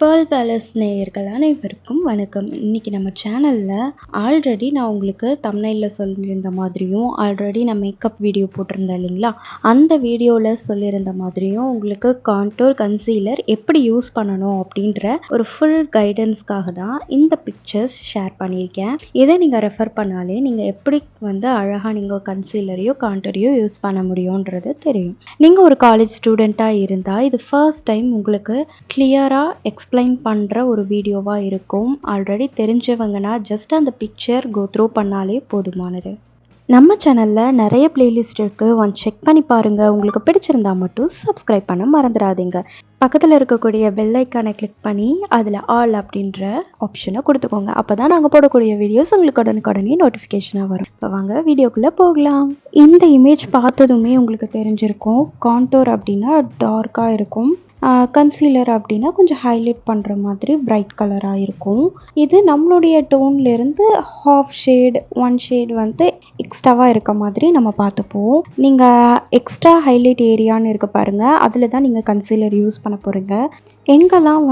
Pearl palace நேயர்கள் அனைவருக்கும் வணக்கம். இன்னைக்கு நம்ம சேனலில் ஆல்ரெடி நான் உங்களுக்கு தம்ப்நெயிலில் சொல்லியிருந்த மாதிரியும், ஆல்ரெடி நான் மேக்கப் வீடியோ போட்டிருந்தேன் இல்லைங்களா, அந்த வீடியோவில் சொல்லியிருந்த மாதிரியும் உங்களுக்கு கான்டோர் கன்சீலர் எப்படி யூஸ் பண்ணணும் அப்படின்ற ஒரு ஃபுல் கைடன்ஸ்க்காக தான் இந்த பிக்சர்ஸ் ஷேர் பண்ணியிருக்கேன். இதை நீங்கள் ரெஃபர் பண்ணாலே நீங்கள் எப்படி அழகாக நீங்கள் கன்சீலரையோ கான்டோரையோ யூஸ் பண்ண முடியுன்றது தெரியும். நீங்கள் ஒரு காலேஜ் ஸ்டூடெண்ட்டாக இருந்தால் இது ஃபர்ஸ்ட் டைம் உங்களுக்கு கிளியராக எக்ஸ்பிளைன் பண்ணுற ஒரு வீடியோவாக இருக்கும். ஆல்ரெடி தெரிஞ்சவங்கன்னா ஜஸ்ட் அந்த பிக்சர் கோ த்ரூ பண்ணாலே போதுமானது. நம்ம சேனலில் நிறைய பிளேலிஸ்ட் இருக்குது, செக் பண்ணி பாருங்கள். உங்களுக்கு பிடிச்சிருந்தா மட்டும் சப்ஸ்கிரைப் பண்ண மறந்துடாதீங்க. பக்கத்தில் இருக்கக்கூடிய பெல் ஐக்கானை கிளிக் பண்ணி அதில் ஆல் அப்படின்ற ஆப்ஷனை கொடுத்துக்கோங்க. அப்போ தான் நாங்கள் போடக்கூடிய வீடியோஸ் உங்களுக்கு உடனுக்குடனே நோட்டிஃபிகேஷனாக வரும். இப்போ வாங்க வீடியோக்குள்ளே போகலாம். இந்த இமேஜ் பார்த்ததுமே உங்களுக்கு தெரிஞ்சிருக்கும், கான்டோர் அப்படின்னா டார்க்காக இருக்கும், கன்சீலர் அப்படின்னா கொஞ்சம் ஹைலைட் பண்ணுற மாதிரி பிரைட் கலராக இருக்கும். இது நம்மளுடைய டோன்லேருந்து ஹாஃப் ஷேட் 1 ஷேட் எக்ஸ்ட்ராவாக இருக்க மாதிரி நம்ம பார்த்துப்போம். நீங்கள் எக்ஸ்ட்ரா ஹைலைட் ஏரியான்னு இருக்க பாருங்கள், அதில் தான் நீங்கள் கன்சீலர் யூஸ் பண்ண போகிறீங்க. எங்கெல்லாம்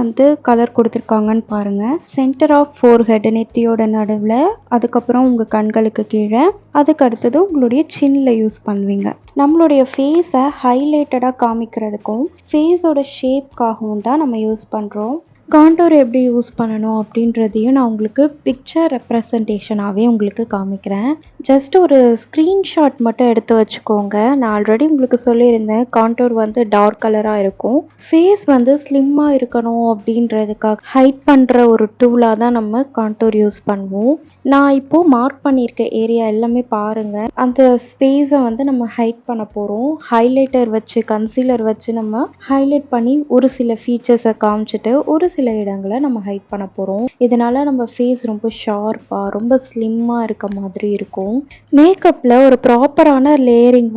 கலர் கொடுத்துருக்காங்கன்னு பாருங்கள். சென்டர் ஆஃப் ஃபோர்ஹெட் நெத்தியோட நடுவில், அதுக்கப்புறம் உங்கள் கண்களுக்கு கீழே, அதுக்கு அடுத்தது உங்களுடைய சின்னில் யூஸ் பண்ணுவீங்க. நம்மளுடைய ஃபேஸை ஹைலைட்டடாக காமிக்கிறதுக்கும் ஃபேஸோட ஷேப்காகவும் தான் நம்ம யூஸ் பண்ணுறோம். கான்டோர் எப்படி யூஸ் பண்ணணும் அப்படின்றதையும் நான் உங்களுக்கு பிக்சர் ரெப்ரசன்டேஷனாகவே உங்களுக்கு காமிக்கிறேன். ஜஸ்ட் ஒரு ஸ்க்ரீன்ஷாட் மட்டும் எடுத்து வச்சுக்கோங்க. நான் ஆல்ரெடி உங்களுக்கு சொல்லியிருந்தேன், கான்டோர் டார்க் கலராக இருக்கும். ஃபேஸ் ஸ்லிம்மாக இருக்கணும் அப்படின்றதுக்காக ஹைட் பண்ணுற ஒரு டூலாக தான் நம்ம கான்டோர் யூஸ் பண்ணுவோம். நான் இப்போது மார்க் பண்ணியிருக்க ஏரியா எல்லாமே பாருங்கள். அந்த ஸ்பேஸை நம்ம ஹைட் பண்ண போகிறோம். ஹைலைட்டர் வச்சு கன்சீலர் வச்சு நம்ம ஹைலைட் பண்ணி ஒரு சில ஃபீச்சர்ஸை காமிச்சிட்டு ஒரு சில இடங்களை நம்ம ஹைட் பண்ண போகிறோம். இதனால் நம்ம ஃபேஸ் ரொம்ப ஷார்ப்பாக ரொம்ப ஸ்லிம்மாக இருக்க மாதிரி இருக்கும். மேக்கப்பில் ஒரு ப்ராப்பரான லேயரிங்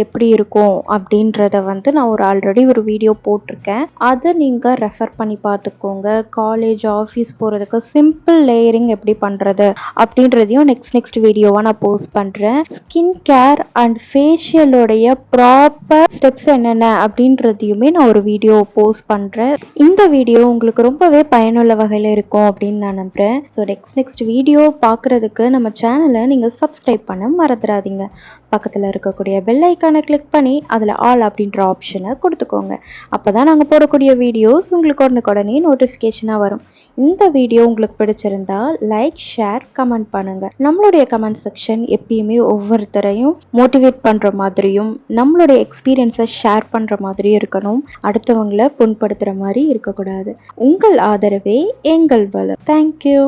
எப்படி இருக்கும் அப்படின்றத நான் ஆல்ரெடி ஒரு வீடியோ போட்டிருக்கேன். அதை நீங்கள் ரெஃபர் பண்ணி பார்த்துக்கோங்க. காலேஜ் ஆஃபீஸ் போகிறதுக்கு சிம்பிள் லேயரிங் எப்படி பண்ணுறது அப்படின்றதையும் நெக்ஸ்ட் வீடியோவாக நான் போஸ்ட் பண்ணுறேன். ஸ்கின் கேர் அண்ட் ஃபேஷியலோடைய ப்ராப்பர் ஸ்டெப்ஸ் என்னென்ன அப்படின்றதையுமே நான் ஒரு வீடியோ போஸ்ட் பண்ணுறேன். இந்த வீடியோ உங்களுக்கு ரொம்பவே பயனுள்ள வகையில் இருக்கும் அப்படின்னு நான் நம்புகிறேன். ஸோ நெக்ஸ்ட் வீடியோ பார்க்குறதுக்கு நம்ம சேனலை நீங்கள் சப்ஸ்கிரைப் பண்ண மறந்துடாதீங்க. பக்கத்தில் இருக்கக்கூடிய பெல் ஐக்கானை கிளிக் பண்ணி அதில் ஆல் அப்படின்ற ஆப்ஷனை கொடுத்துக்கோங்க. அப்போ தான் நாங்கள் போடக்கூடிய வீடியோஸ் உங்களுக்கு உடனுக்குடனே நோட்டிஃபிகேஷனாக வரும். இந்த வீடியோ உங்களுக்கு பிடிச்சிருந்தா லைக், ஷேர், கமெண்ட் பண்ணுங்கள். நம்மளுடைய கமெண்ட் செக்ஷன் எப்பயுமே ஒவ்வொருத்தரையும் மோட்டிவேட் பண்ணுற மாதிரியும் நம்மளுடைய எக்ஸ்பீரியன்ஸை ஷேர் பண்ணுற மாதிரியும் இருக்கணும். அடுத்தவங்களை புண்படுத்துகிற மாதிரி இருக்கக்கூடாது. உங்கள் ஆதரவே எங்கள் பலம். தேங்க்யூ.